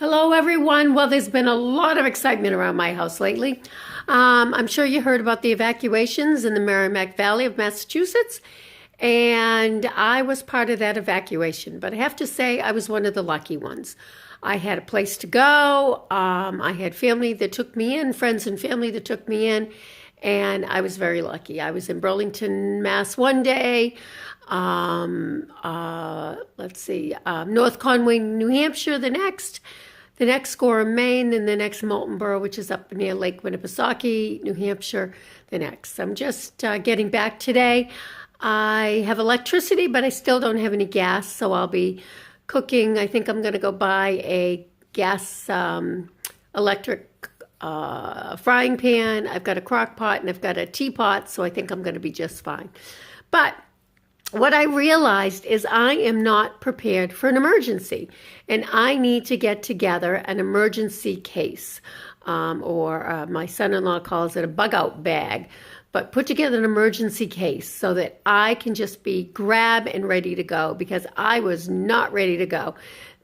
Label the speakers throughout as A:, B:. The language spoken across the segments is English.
A: Hello, everyone. Well, there's been a lot of excitement around my house lately. I'm sure you heard about the evacuations in the Merrimack Valley of Massachusetts, and I was part of that evacuation. But I have to say, I was one of the lucky ones. I had a place to go. I had family that took me in, friends and family that took me in, and I was very lucky. I was in Burlington, Mass. one day. North Conway, New Hampshire the next Gorham, Maine, then the next Moultonborough, which is up near Lake Winnipesaukee, New Hampshire, the next. I'm just getting back today. I have electricity, but I still don't have any gas, so I'll be cooking. I think I'm going to go buy a gas electric frying pan. I've got a crock pot and I've got a teapot, so I think I'm going to be just fine. But what I realized is I am not prepared for an emergency, and I need to get together an emergency case, or my son-in-law calls it a bug-out bag, but put together an emergency case so that I can just be grab and ready to go, because I was not ready to go.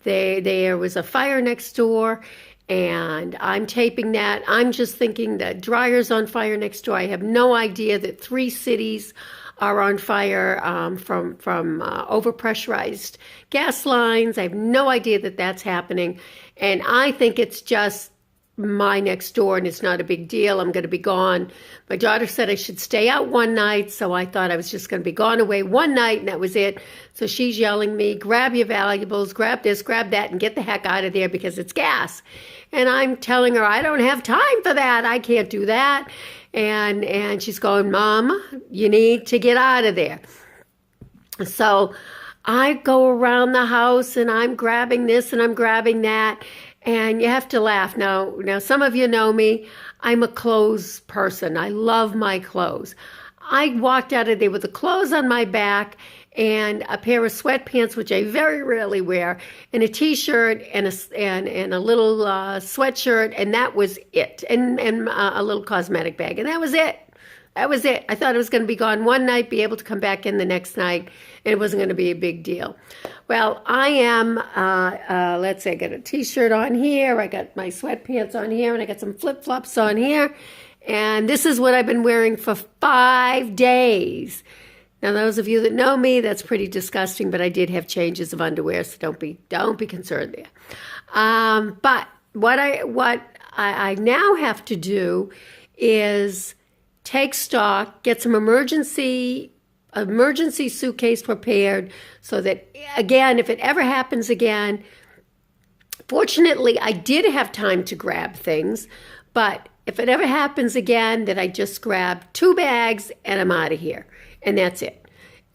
A: There was a fire next door, and I'm taping that. I'm just thinking the dryer's on fire next door. I have no idea that 3 cities are on fire from overpressurized gas lines. I have no idea that that's happening. And I think it's just my next door and it's not a big deal. I'm going to be gone. My daughter said I should stay out one night, so I thought I was just going to be gone away one night and that was it. So she's yelling me, grab your valuables, grab this, grab that, and get the heck out of there because it's gas. And I'm telling her, I don't have time for that. I can't do that. And she's going, Mom, you need to get out of there. So I go around the house and I'm grabbing this and I'm grabbing that. And you have to laugh. Now some of you know me. I'm a clothes person. I love my clothes. I walked out of there with the clothes on my back and a pair of sweatpants, which I very rarely wear, and a t-shirt and a little sweatshirt, and that was it, and a little cosmetic bag, and that was it. That was it. I thought I was going to be gone one night, be able to come back in the next night, and it wasn't going to be a big deal. Well, I am, let's say I got a t-shirt on here, I got my sweatpants on here, and I got some flip-flops on here, and this is what I've been wearing for 5 days. Now, those of you that know me, that's pretty disgusting, but I did have changes of underwear, so don't be concerned there. But what I now have to do is take stock, get some emergency suitcase prepared so that, again, if it ever happens again, fortunately, I did have time to grab things, but if it ever happens again, that I just grab 2 bags and I'm out of here. And that's it.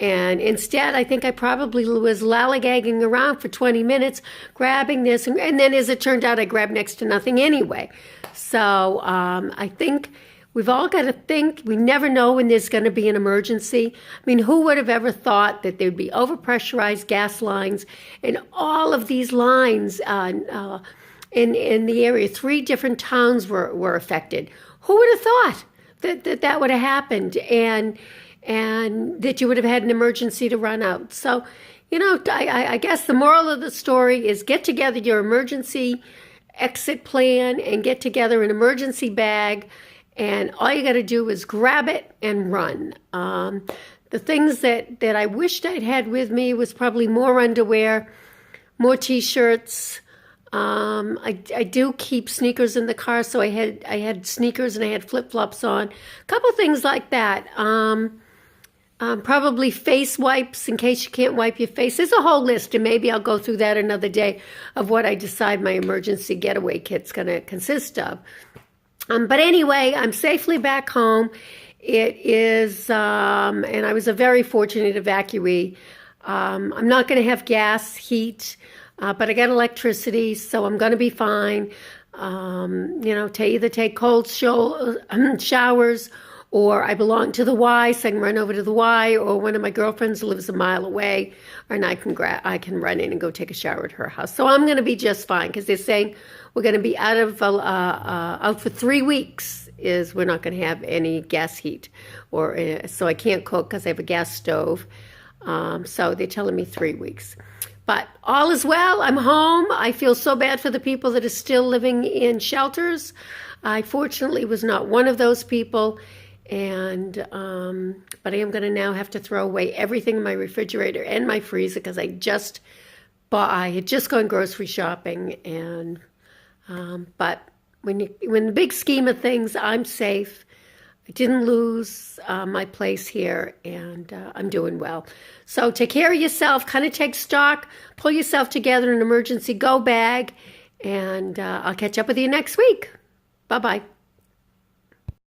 A: And instead, I think I probably was lollygagging around for 20 minutes, grabbing this. And then as it turned out, I grabbed next to nothing anyway. So I think we've all got to think. We never know when there's going to be an emergency. I mean, who would have ever thought that there'd be overpressurized gas lines and all of these lines in the area? 3 different towns were affected. Who would have thought that would have happened? And that you would have had an emergency to run out. So, I guess the moral of the story is get together your emergency exit plan and get together an emergency bag, and all you got to do is grab it and run. The things that I wished I'd had with me was probably more underwear, more t-shirts. I do keep sneakers in the car, so I had sneakers and I had flip-flops on. A couple things like that. Probably face wipes in case you can't wipe your face. There's a whole list, and maybe I'll go through that another day of what I decide my emergency getaway kit's going to consist of. But anyway, I'm safely back home. It is, and I was a very fortunate evacuee. I'm not going to have gas, heat, but I got electricity, so I'm going to be fine. To either take cold showers, or I belong to the Y, so I can run over to the Y, or one of my girlfriends lives a mile away, and I can run in and go take a shower at her house. So I'm going to be just fine, because they're saying we're going to be out for 3 weeks. We're not going to have any gas heat, so I can't cook because I have a gas stove. So they're telling me 3 weeks. But all is well. I'm home. I feel so bad for the people that are still living in shelters. I fortunately was not one of those people. And but I am going to now have to throw away everything in my refrigerator and my freezer because I had just gone grocery shopping. And but when the big scheme of things, I'm safe. I didn't lose my place here, and I'm doing well. So take care of yourself, kind of take stock, pull yourself together in an emergency go bag, and I'll catch up with you next week. Bye-bye.